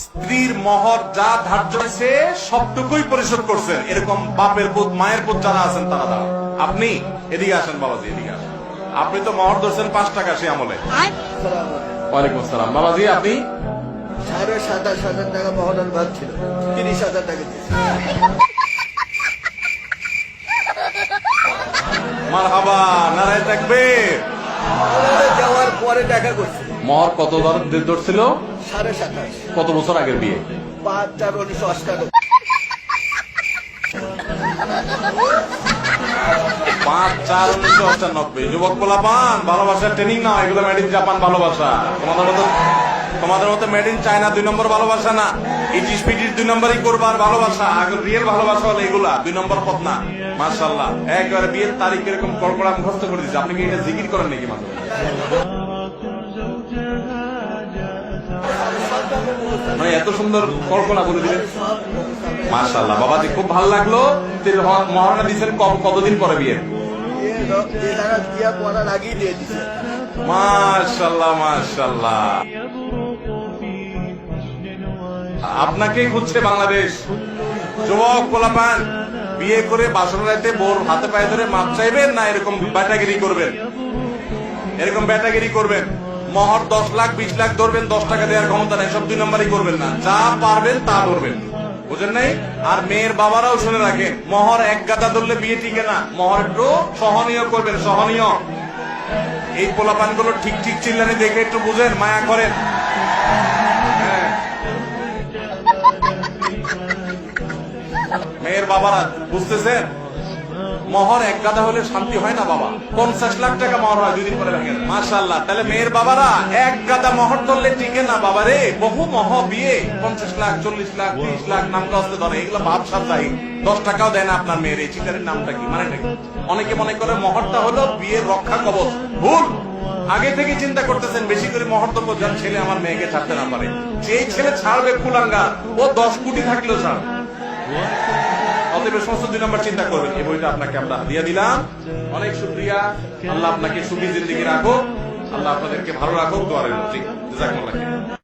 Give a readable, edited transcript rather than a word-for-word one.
স্ত্রীর মহর যা ধার্য হয়েছে সবটুকুই পরিশোধ করছেন, এরকম বাপের পুত মায়ের পুত যারা আছেন তারা দাঁড়ান। আপনি এদিকে আসেন বাবাজি, এদিকে আসেন। আপনি তো মহর ধরছেন 5 টাকা সে আমলে। ওয়ালাইকুম আসসালাম। বাবাজি আপনি 27,500 টাকা মহরণ বাদ ছিল, 30,000 টাকা দিয়েছে। মারহাবা, নারায়ে তাকবীর। যাওয়ার পরে দেখা করছে মহর কত ধরছিল? 27,500। কত বছর আগের বিয়ে? 5/4/1998। 5/4/1998। যুবক পোলাপান, ভালোবাসার ট্রেনিং না, এগুলো মেড ইন জাপান ভালোবাসা। তোমাদের মতো মেড ইন চায়না 2 নম্বর ভালোবাসা না। ইটিস পিটিস 2 নম্বরই করবার ভালোবাসা। আগে রিয়েল ভালোবাসা হলো এগুলা, 2 নম্বর পথ না। মাশাআল্লাহ, একবারে বিয়ের তারিখ এরকম কড়কড়া মুখস্থ করে দিচ্ছে। আপনি কি এটা জিকির করেন নাকি মাঝে? মানে এত সুন্দর কল্পনা বলে দিলেন, মাশাআল্লাহ। বাবাজি খুব ভালো লাগলো। মহারণা দিচ্ছেন কতদিন পরে বিয়ে? পড়ার আগেই দিয়ে দিচ্ছে। মাশাআল্লাহ মাশাআল্লাহ। আপনাকেই খুঁজছে বাংলাদেশ। যুবক পোলাপান, বিয়ে করে বাসর রাইতে বোর হাতে পায়ে ধরে মাপ চাইবেন না এরকম ব্যাটাগিরি করবেন? এরকম ব্যাটাগিরি করবেন। মহর 10 লাখ 20 লাখ ধরবেন, 10 টাকা দেওয়ার ক্ষমতা নেই, সব 2 নম্বরই করবেন না। যা পারবেন তা ধরবেন, বুঝেন নাই? আর মেয়ের বাবারাও শুনে রাখেন, মহর এক গাদা ধরলে বিয়ে টিকে না। মহর একটু সহনীয় করবেন, সহনীয়। এই পোলাপান গুলো ঠিক ঠিক চিল্লানি দেখে একটু বুঝেন, মায়া করেন। হ্যাঁ, মেয়ের বাবারা বুঝতেছেন, মহর এক গাদা হলে শান্তি হয় না বাবা। 50 লাখ টাকা মহর হয়, 2 দিন পরে ভেঙে যায়। মাশাআল্লাহ। তাহলে মেয়ের বাবারা এক গাদা মহর ধরলে টিকে না বাবা রে। বহু মহ বিয়ে 50 লাখ 40 লাখ 30 লাখ নাম কাস্তে ধরে, এগুলো বাদশাহ চাই। 10 টাকাও দেয় না আপনার মেয়ের। এই চিটারের নামটা কি, মানে নাকি? অনেকে মনে করে মহরটা হলো বিয়ের রক্ষা কবচ। ভুল। আগে থেকে চিন্তা করতেছেন বেশি করে মহর দেবো, যার ছেলে আমার মেয়েকে ছাড়তে না পারে। সেই ছেলে ছাড়বে কুলাঙ্গা, ও 10 কোটি থাকলেও ছাড়। অতএব সমস্ত 2 নম্বর চিন্তা করবেন। এই বইটা আপনাকে আমরা দিয়ে দিলাম। অনেক শুকরিয়া। আল্লাহ আপনাকে সুখী জিন্দেগি রাখো, আল্লাহ আপনাদেরকে ভালো রাখুক। দোয়া রইল। ঠিক, জাযাকুমুল্লাহ খাইর।